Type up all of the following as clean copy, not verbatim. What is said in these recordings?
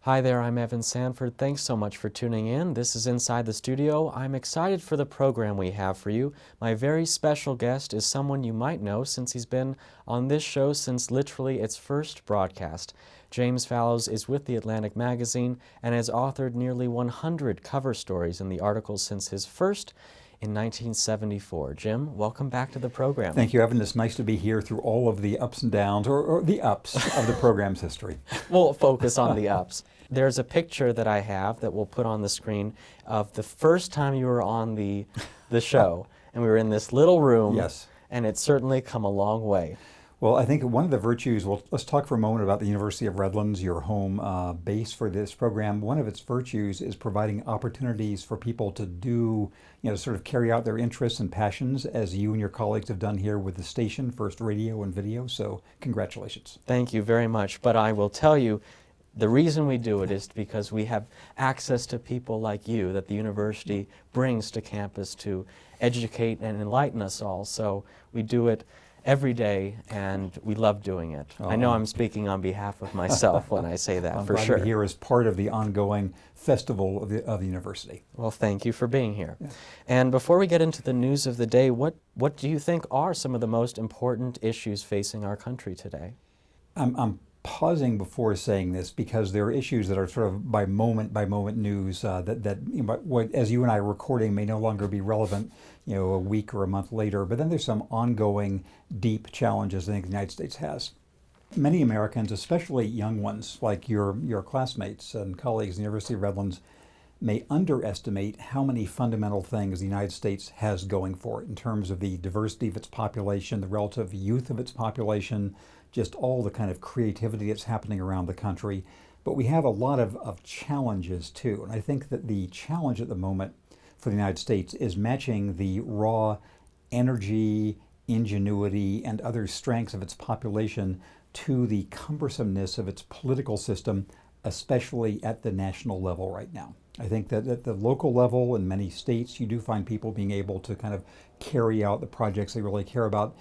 Hi there, I'm Evan Sanford. Thanks so much for tuning in. This is Inside the Studio. I'm excited for the program we have for you. My very special guest is someone you might know since he's been on this show since literally its first broadcast. James Fallows is with The Atlantic magazine and has authored nearly 100 cover stories in the articles since his first in 1974. Jim, welcome back to the program. Thank you, Evan. It's nice to be here through all of the ups and downs, or the ups of the program's history. We'll focus on the ups. There's a picture that I have that we'll put on the screen of the first time you were on the show, and we were in this little room. Yes. And it's certainly come a long way. Well, I think one of the virtues, let's talk for a moment about the University of Redlands, your home base for this program. One of its virtues is providing opportunities for people to do, sort of carry out their interests and passions, as you and your colleagues have done here with the station, first radio and video. So congratulations. Thank you very much. But I will tell you, the reason we do it is because we have access to people like you that the university brings to campus to educate and enlighten us all. So we do it every day, and we love doing it. I know I'm speaking on behalf of myself when I say that, for sure. I'm here as part of the ongoing festival of the university. Well, thank you for being here. Yeah. And before we get into the news of the day, what do you think are some of the most important issues facing our country today? I'm pausing before saying this because there are issues that are sort of by moment news that as you and I are recording may no longer be relevant, a week or a month later. But then there's some ongoing deep challenges I think the United States has. Many Americans, especially young ones like your classmates and colleagues in the University of Redlands, may underestimate how many fundamental things the United States has going for it in terms of the diversity of its population, the relative youth of its population, just all the kind of creativity that's happening around the country. But we have a lot of challenges too. And I think that the challenge at the moment for the United States is matching the raw energy, ingenuity, and other strengths of its population to the cumbersomeness of its political system, especially at the national level right now. I think that at the local level in many states, you do find people being able to kind of carry out the projects they really care about.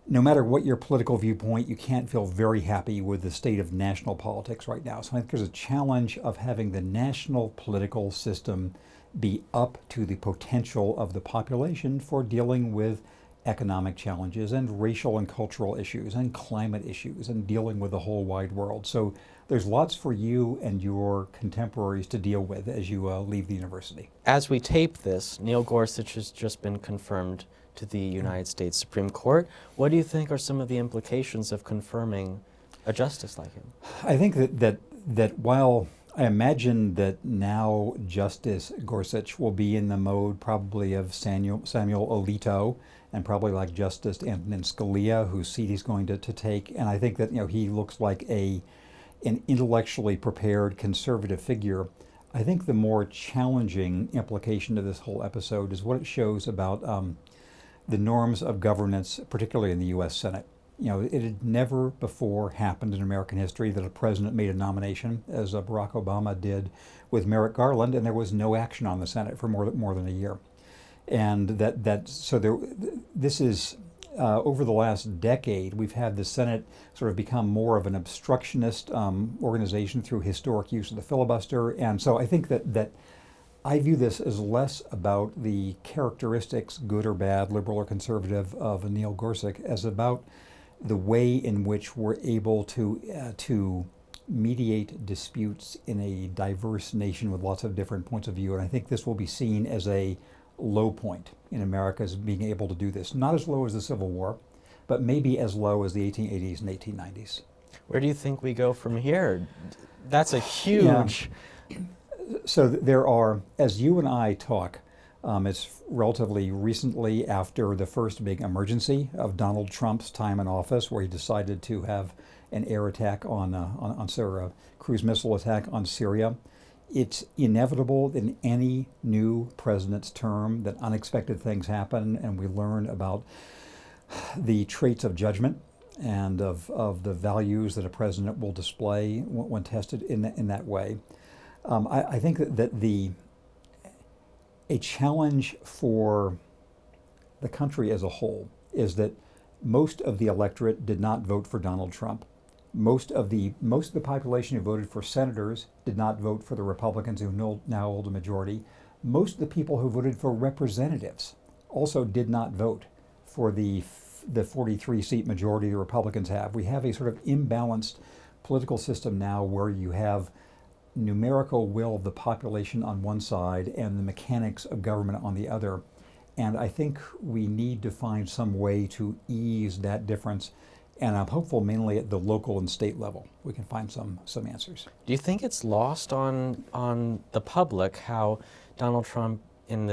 No matter what your political viewpoint, you can't feel very happy with the state of national politics right now. So I think there's a challenge of having the national political system be up to the potential of the population for dealing with economic challenges and racial and cultural issues and climate issues and dealing with the whole wide world. So there's lots for you and your contemporaries to deal with as you leave the university. As we tape this, Neil Gorsuch has just been confirmed to the United States Supreme Court. What do you think are some of the implications of confirming a justice like him? I think that while I imagine that now Justice Gorsuch will be in the mode probably of Samuel Alito and probably like Justice Antonin Scalia, whose seat he's going to take. And I think that he looks like an intellectually prepared conservative figure. I think the more challenging implication of this whole episode is what it shows about the norms of governance, particularly in the U.S. Senate. It had never before happened in American history that a president made a nomination, as Barack Obama did with Merrick Garland, and there was no action on the Senate for more than a year. And this is over the last decade, we've had the Senate sort of become more of an obstructionist organization through historic use of the filibuster. And so I think that I view this as less about the characteristics, good or bad, liberal or conservative, of Neil Gorsuch, as about the way in which we're able to mediate disputes in a diverse nation with lots of different points of view. And I think this will be seen as a low point in America, as being able to do this. Not as low as the Civil War, but maybe as low as the 1880s and 1890s. Where do you think we go from here? That's a huge... Yeah. So there are, as you and I talk, it's relatively recently after the first big emergency of Donald Trump's time in office, where he decided to have an air attack on Syria, cruise missile attack on Syria. It's inevitable in any new president's term that unexpected things happen, and we learn about the traits of judgment and of the values that a president will display when tested in that way. I think that a challenge for the country as a whole is that most of the electorate did not vote for Donald Trump. Most of the population who voted for senators did not vote for the Republicans who now hold a majority. Most of the people who voted for representatives also did not vote for the 43-seat majority the Republicans have. We have a sort of imbalanced political system now where you have numerical will of the population on one side and the mechanics of government on the other. And I think we need to find some way to ease that difference. And I'm hopeful mainly at the local and state level we can find some answers. Do you think it's lost on the public how Donald Trump in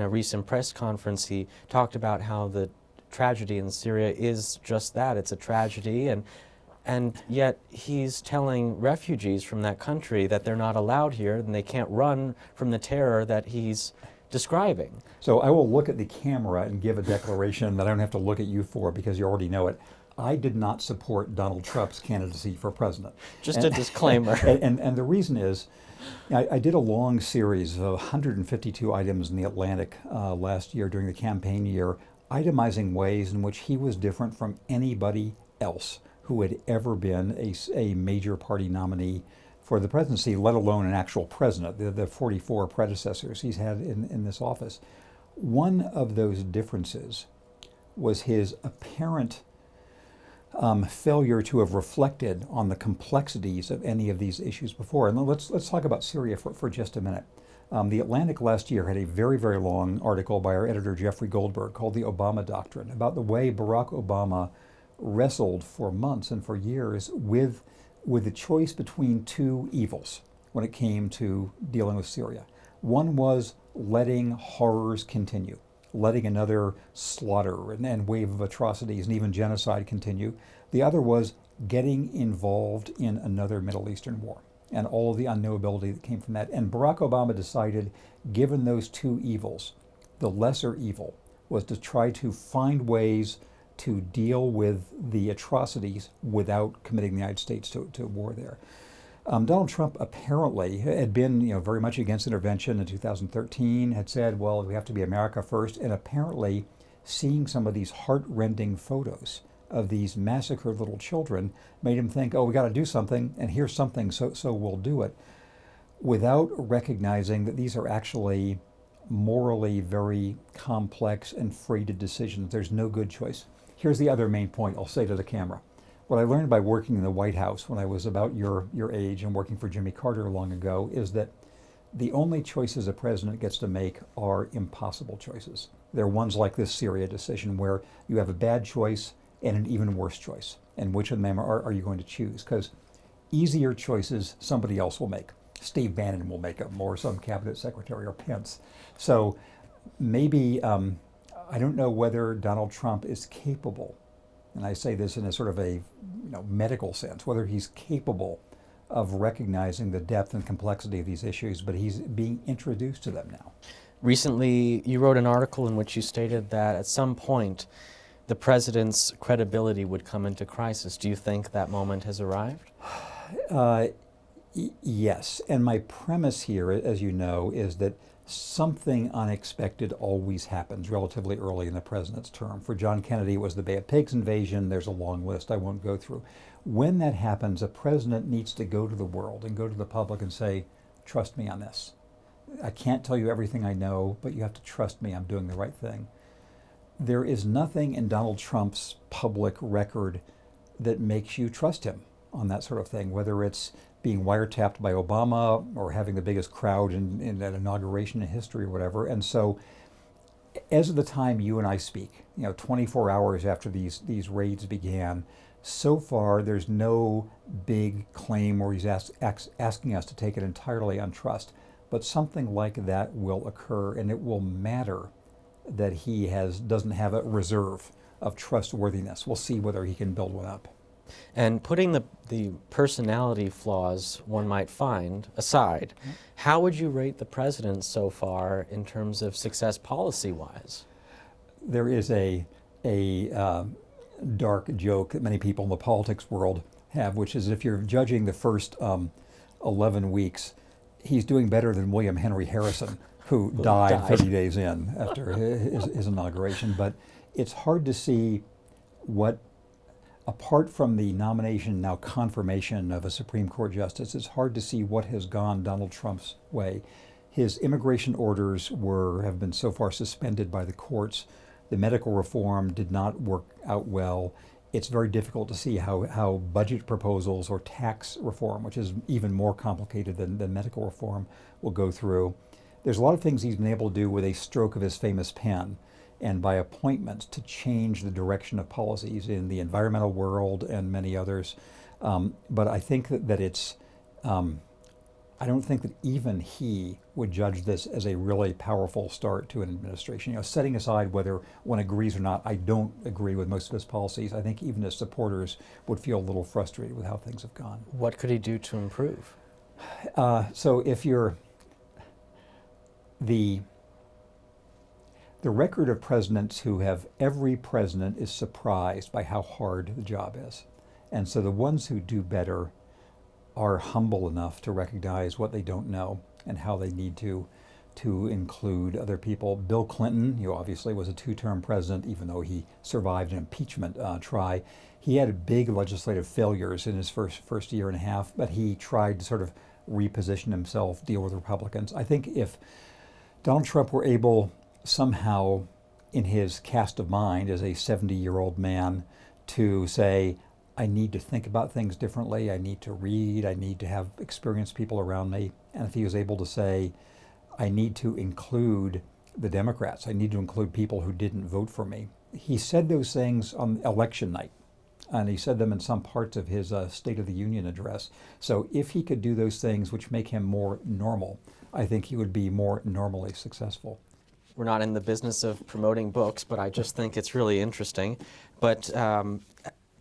a recent press conference, he talked about how the tragedy in Syria is just that, it's a tragedy, and yet he's telling refugees from that country that they're not allowed here and they can't run from the terror that he's describing. So I will look at the camera and give a declaration that I don't have to look at you for because you already know it. I did not support Donald Trump's candidacy for president. Just a disclaimer. And the reason is, I did a long series of 152 items in The Atlantic last year during the campaign year, itemizing ways in which he was different from anybody else who had ever been a major party nominee for the presidency, let alone an actual president, the 44 predecessors he's had in this office. One of those differences was his apparent failure to have reflected on the complexities of any of these issues before. And let's talk about Syria for just a minute. The Atlantic last year had a very, very long article by our editor Jeffrey Goldberg called The Obama Doctrine about the way Barack Obama wrestled for months and for years with the choice between two evils when it came to dealing with Syria. One was letting horrors continue, letting another slaughter and wave of atrocities and even genocide continue. The other was getting involved in another Middle Eastern war and all of the unknowability that came from that. And Barack Obama decided, given those two evils, the lesser evil was to try to find ways to deal with the atrocities without committing the United States to war there. Donald Trump apparently had been, very much against intervention in 2013, had said, well, we have to be America first, and apparently seeing some of these heart-rending photos of these massacred little children made him think, oh, we got to do something, and here's something, so we'll do it, without recognizing that these are actually morally very complex and freighted decisions. There's no good choice. Here's the other main point I'll say to the camera. What I learned by working in the White House when I was about your age and working for Jimmy Carter long ago is that the only choices a president gets to make are impossible choices. They're ones like this Syria decision where you have a bad choice and an even worse choice. And which of them are you going to choose? Because easier choices somebody else will make. Steve Bannon will make them, or some cabinet secretary, or Pence. So maybe, I don't know whether Donald Trump is capable, and I say this in a sort of a medical sense, whether he's capable of recognizing the depth and complexity of these issues, but he's being introduced to them now. Recently, you wrote an article in which you stated that at some point the president's credibility would come into crisis. Do you think that moment has arrived? Yes, and my premise here, as you know, is that something unexpected always happens relatively early in the president's term. For John Kennedy, it was the Bay of Pigs invasion. There's a long list I won't go through. When that happens, a president needs to go to the world and go to the public and say, trust me on this. I can't tell you everything I know, but you have to trust me I'm doing the right thing. There is nothing in Donald Trump's public record that makes you trust him on that sort of thing, whether it's being wiretapped by Obama or having the biggest crowd in an inauguration in history or whatever. And so as of the time you and I speak, 24 hours after these raids began, so far there's no big claim where he's asking us to take it entirely on trust. But something like that will occur, and it will matter that he doesn't have a reserve of trustworthiness. We'll see whether he can build one up. And putting the personality flaws one might find aside, how would you rate the president so far in terms of success policy-wise? There is a dark joke that many people in the politics world have, which is if you're judging the first 11 weeks, he's doing better than William Henry Harrison, who died 30 days in after his inauguration. But it's hard to see what apart from the nomination, now confirmation of a Supreme Court justice, it's hard to see what has gone Donald Trump's way. His immigration orders have been so far suspended by the courts. The medical reform did not work out well. It's very difficult to see how budget proposals or tax reform, which is even more complicated than medical reform, will go through. There's a lot of things he's been able to do with a stroke of his famous pen and by appointment to change the direction of policies in the environmental world and many others. But I think that it's, I don't think that even he would judge this as a really powerful start to an administration. You know, setting aside whether one agrees or not, I don't agree with most of his policies. I think even his supporters would feel a little frustrated with how things have gone. What could he do to improve? So if you're the record of presidents who have, every president is surprised by how hard the job is. And so the ones who do better are humble enough to recognize what they don't know and how they need to include other people. Bill Clinton, who obviously was a two-term president, even though he survived an impeachment try, he had big legislative failures in his first year and a half, but he tried to sort of reposition himself, deal with Republicans. I think if Donald Trump were able somehow in his cast of mind as a 70-year-old man to say, I need to think about things differently, I need to read, I need to have experienced people around me, and if he was able to say, I need to include the Democrats, I need to include people who didn't vote for me. He said those things on election night, and he said them in some parts of his State of the Union address. So if he could do those things which make him more normal, I think he would be more normally successful. We're not in the business of promoting books, but I just think it's really interesting. But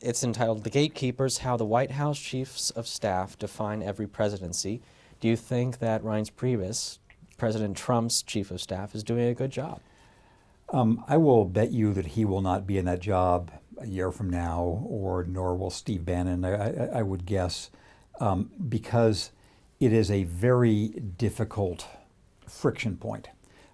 it's entitled The Gatekeepers, How the White House Chiefs of Staff Define Every Presidency. Do you think that Reince Priebus, President Trump's chief of staff, is doing a good job? I will bet you that he will not be in that job a year from now, nor will Steve Bannon, I would guess, because it is a very difficult friction point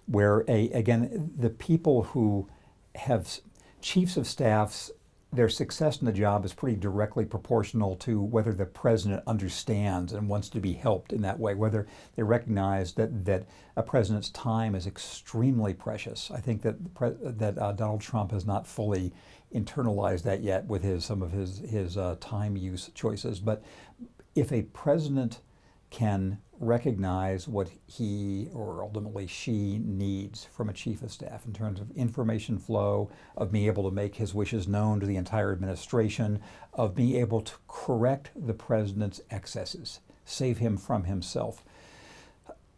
where, again, the people who have chiefs of staffs, their success in the job is pretty directly proportional to whether the president understands and wants to be helped in that way, whether they recognize that a president's time is extremely precious. I think that Donald Trump has not fully internalized that yet with some of his time use choices. But if a president can recognize what he or ultimately she needs from a chief of staff in terms of information flow, of being able to make his wishes known to the entire administration, of being able to correct the president's excesses, save him from himself.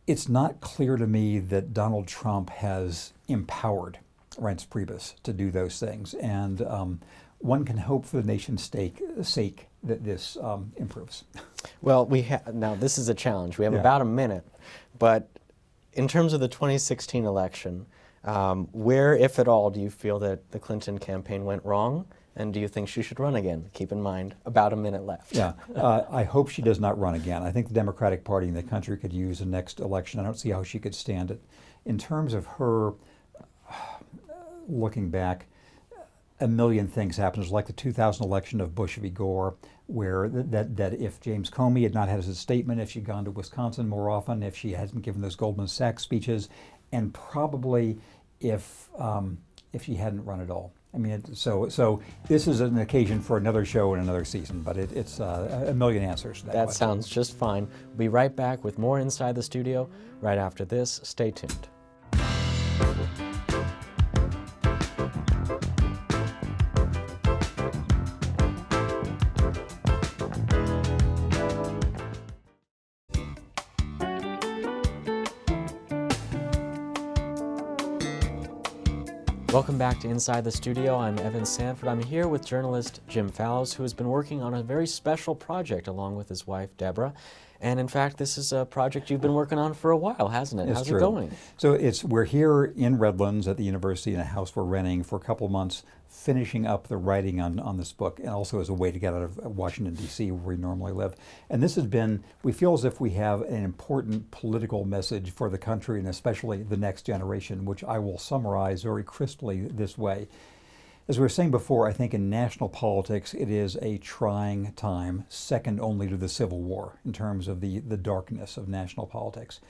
It's not clear to me that Donald Trump has empowered Reince Priebus to do those things, and one can hope for the nation's sake that this improves. Well, now this is a challenge. We have Yeah. about a minute, but in terms of the 2016 election, where, if at all, do you feel that the Clinton campaign went wrong? And do you think she should run again? Keep in mind, about a minute left. Yeah, I hope she does not run again. I think the Democratic Party in the country could use the next election. I don't see how she could stand it. In terms of her, looking back, a million things happened. It was like the 2000 election of Bush v. Gore, where that if James Comey had not had his statement, if she'd gone to Wisconsin more often, if she hadn't given those Goldman Sachs speeches, and probably if she hadn't run at all. I mean, so this is an occasion for another show and another season, but it's a million answers to that question. Sounds just fine. We'll be right back with more Inside the Studio right after this. Stay tuned. Welcome back to Inside the Studio. I'm Evan Sanford. I'm here with journalist Jim Fallows, who has been working on a very special project along with his wife, Deborah. And in fact, this is a project you've been working on for a while, hasn't it? How's it going? So we're here in Redlands at the university in a house we're renting for a couple of months, finishing up the writing on this book, and also as a way to get out of Washington, D.C., where we normally live. And this has been, we feel as if we have an important political message for the country, and especially the next generation, which I will summarize very crisply this way. As we were saying before, I think in national politics it is a trying time, second only to the Civil War in terms of the darkness of national politics.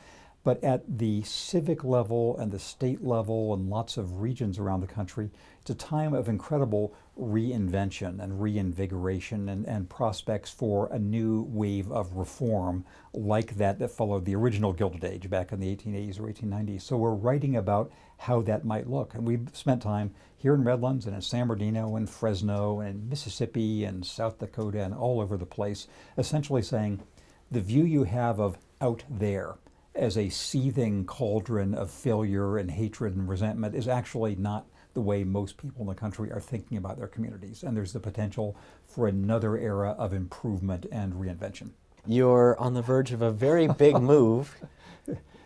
But at the civic level and the state level and lots of regions around the country, it's a time of incredible reinvention and reinvigoration and prospects for a new wave of reform like that followed the original Gilded Age back in the 1880s or 1890s. So we're writing about how that might look. And we've spent time here in Redlands and in San Bernardino and Fresno and in Mississippi and South Dakota and all over the place, essentially saying the view you have of out there as a seething cauldron of failure and hatred and resentment is actually not the way most people in the country are thinking about their communities. And there's the potential for another era of improvement and reinvention. You're on the verge of a very big move.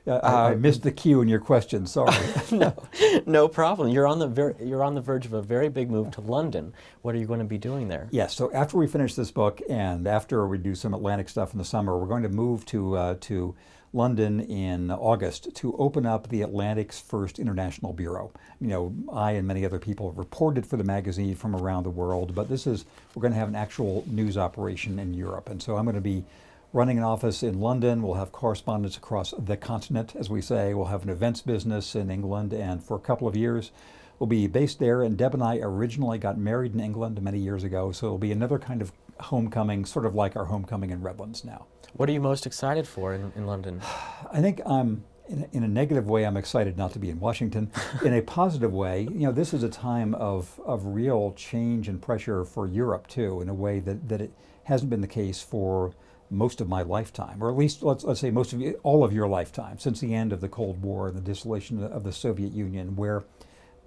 I missed the cue in your question, sorry. No problem. You're on the verge of a very big move to London. What are you going to be doing there? Yes, so after we finish this book and after we do some Atlantic stuff in the summer, we're going to move to London in August to open up the Atlantic's first international bureau. You know, I and many other people have reported for the magazine from around the world, but we're going to have an actual news operation in Europe. And so I'm going to be running an office in London. We'll have correspondents across the continent, as we say. We'll have an events business in England, and for a couple of years, we'll be based there. And Deb and I originally got married in England many years ago, so it'll be another kind of homecoming, sort of like our homecoming in Redlands now. What are you most excited for in London? I think in a negative way, I'm excited not to be in Washington. In a positive way, you know, this is a time of real change and pressure for Europe, too, in a way that it hasn't been the case for most of my lifetime, or at least let's say all of your lifetime, since the end of the Cold War and the dissolution of the Soviet Union, where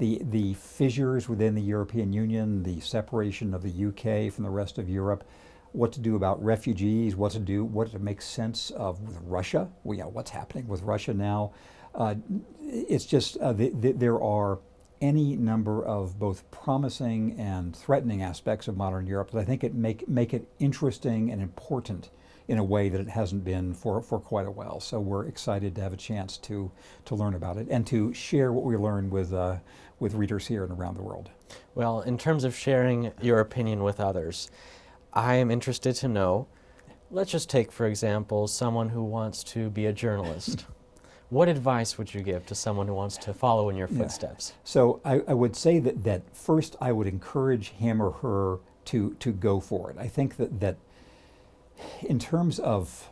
the fissures within the European Union, the separation of the UK from the rest of Europe, what to do about refugees, what to make sense of with Russia, what's happening with Russia now. It's just there are any number of both promising and threatening aspects of modern Europe that I think make it interesting and important in a way that it hasn't been for quite a while. So we're excited to have a chance to learn about it and to share what we learn with readers here and around the world. Well, in terms of sharing your opinion with others, I am interested to know, let's just take, for example, someone who wants to be a journalist. What advice would you give to someone who wants to follow in your footsteps? So I would say that first I would encourage him or her to go for it. I think that in terms of,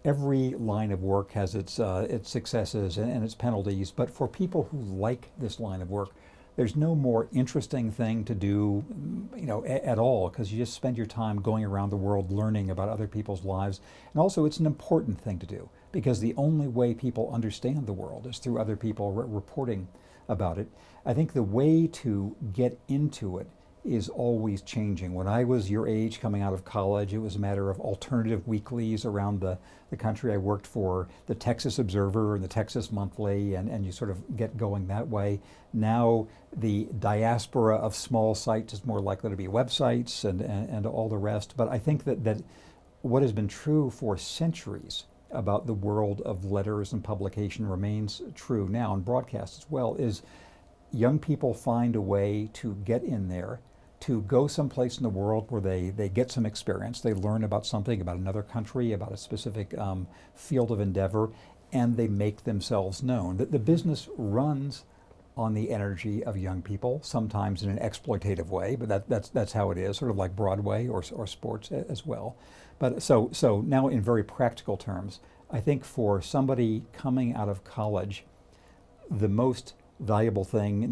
every line of work has its successes and its penalties, but for people who like this line of work, there's no more interesting thing to do, at all, because you just spend your time going around the world learning about other people's lives. And also it's an important thing to do, because the only way people understand the world is through other people reporting about it. I think the way to get into it is always changing. When I was your age coming out of college, it was a matter of alternative weeklies around the country. I worked for the Texas Observer and the Texas Monthly, and you sort of get going that way. Now the diaspora of small sites is more likely to be websites and all the rest. But I think that what has been true for centuries about the world of letters and publication remains true now, and broadcast as well, is young people find a way to get in there, to go someplace in the world where they get some experience, they learn about something, about another country, about a specific field of endeavor, and they make themselves known. The business runs on the energy of young people, sometimes in an exploitative way, but that's how it is, sort of like Broadway or sports as well. But so now in very practical terms, I think for somebody coming out of college, the most valuable thing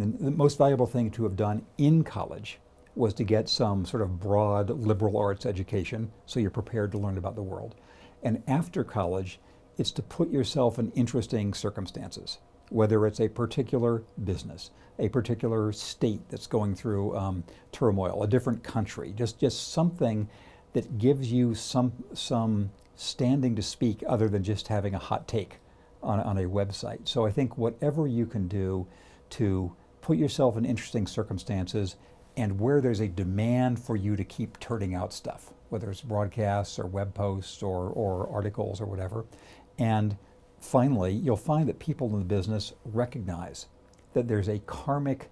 to have done in college was to get some sort of broad liberal arts education, so you're prepared to learn about the world. And after college, it's to put yourself in interesting circumstances, whether it's a particular business, a particular state that's going through turmoil, a different country, just something that gives you some standing to speak other than just having a hot take on a website. So I think whatever you can do to put yourself in interesting circumstances and where there's a demand for you to keep turning out stuff, whether it's broadcasts or web posts or articles or whatever. And finally, you'll find that people in the business recognize that there's a karmic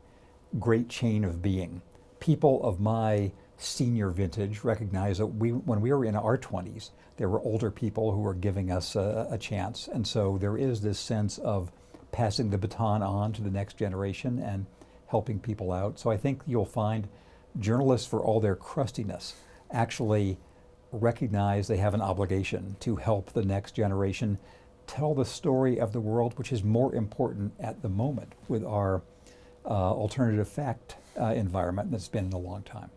great chain of being. People of my senior vintage recognize that when we were in our 20s, there were older people who were giving us a chance. And so there is this sense of passing the baton on to the next generation and helping people out. So I think you'll find journalists, for all their crustiness, actually recognize they have an obligation to help the next generation tell the story of the world, which is more important at the moment with our alternative fact environment that's been in a long time.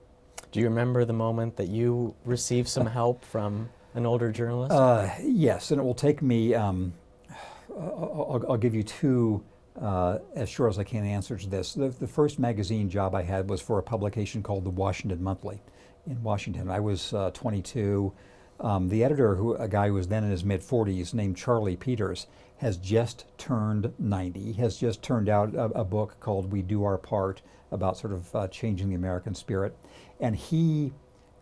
Do you remember the moment that you received some help from an older journalist? Yes, and it will take me, I'll give you two as short as I can answers to this. The first magazine job I had was for a publication called The Washington Monthly in Washington. I was 22. The editor, a guy who was then in his mid-40s, named Charlie Peters, has just turned 90. He has just turned out a book called We Do Our Part, about sort of changing the American spirit. And he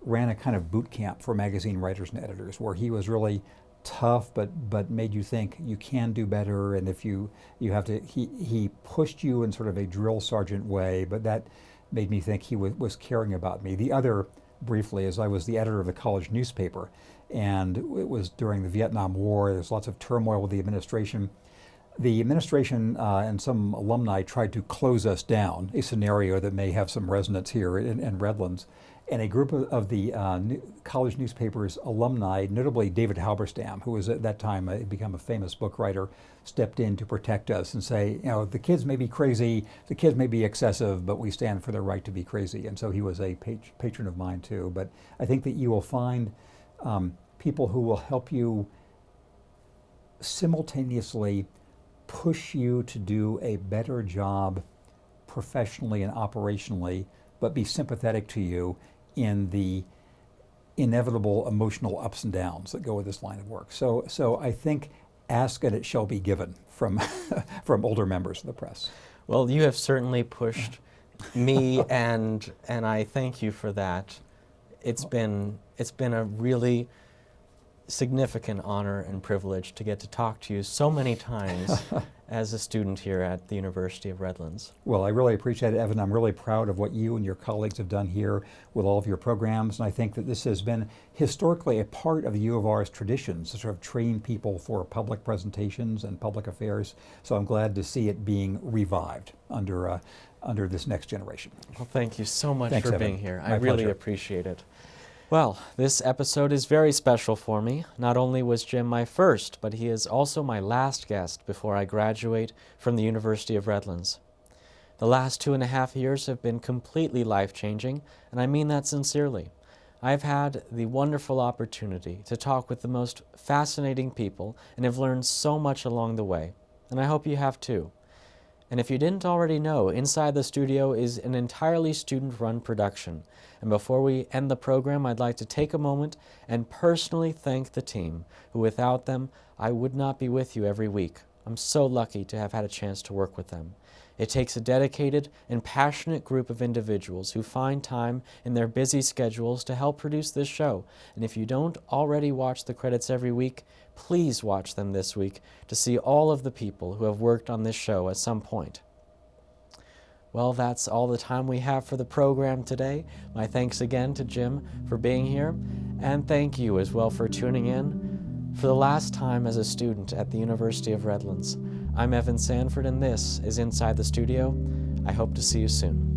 ran a kind of boot camp for magazine writers and editors, where he was really tough, but made you think you can do better, and if you have to, he pushed you in sort of a drill sergeant way, but that made me think he was caring about me. The other, briefly, is I was the editor of the college newspaper, and it was during the Vietnam War. There's lots of turmoil with the administration. The administration and some alumni tried to close us down, a scenario that may have some resonance here in Redlands. And a group of the college newspaper's alumni, notably David Halberstam, who was at that time become a famous book writer, stepped in to protect us and say, the kids may be crazy, the kids may be excessive, but we stand for their right to be crazy. And so he was a patron of mine too. But I think that you will find people who will help you simultaneously push you to do a better job professionally and operationally, but be sympathetic to you in the inevitable emotional ups and downs that go with this line of work. So I think ask and it shall be given from from older members of the press. Well, you have certainly pushed me, and I thank you for that. It's been a really significant honor and privilege to get to talk to you so many times as a student here at the University of Redlands. Well, I really appreciate it, Evan. I'm really proud of what you and your colleagues have done here with all of your programs, and I think that this has been historically a part of the U of R's traditions to sort of train people for public presentations and public affairs. So I'm glad to see it being revived under this next generation. Well, thank you so much Thanks, for Evan. being here. My I really pleasure. appreciate it. Well, this episode is very special for me. Not only was Jim my first, but he is also my last guest before I graduate from the University of Redlands. The last 2.5 years have been completely life-changing, and I mean that sincerely. I've had the wonderful opportunity to talk with the most fascinating people and have learned so much along the way, and I hope you have too. And if you didn't already know, Inside the Studio is an entirely student-run production. And before we end the program, I'd like to take a moment and personally thank the team, who without them, I would not be with you every week. I'm so lucky to have had a chance to work with them. It takes a dedicated and passionate group of individuals who find time in their busy schedules to help produce this show. And if you don't already watch the credits every week, please watch them this week to see all of the people who have worked on this show at some point. Well, that's all the time we have for the program today. My thanks again to Jim for being here, and thank you as well for tuning in for the last time as a student at the University of Redlands. I'm Evan Sanford, and this is Inside the Studio. I hope to see you soon.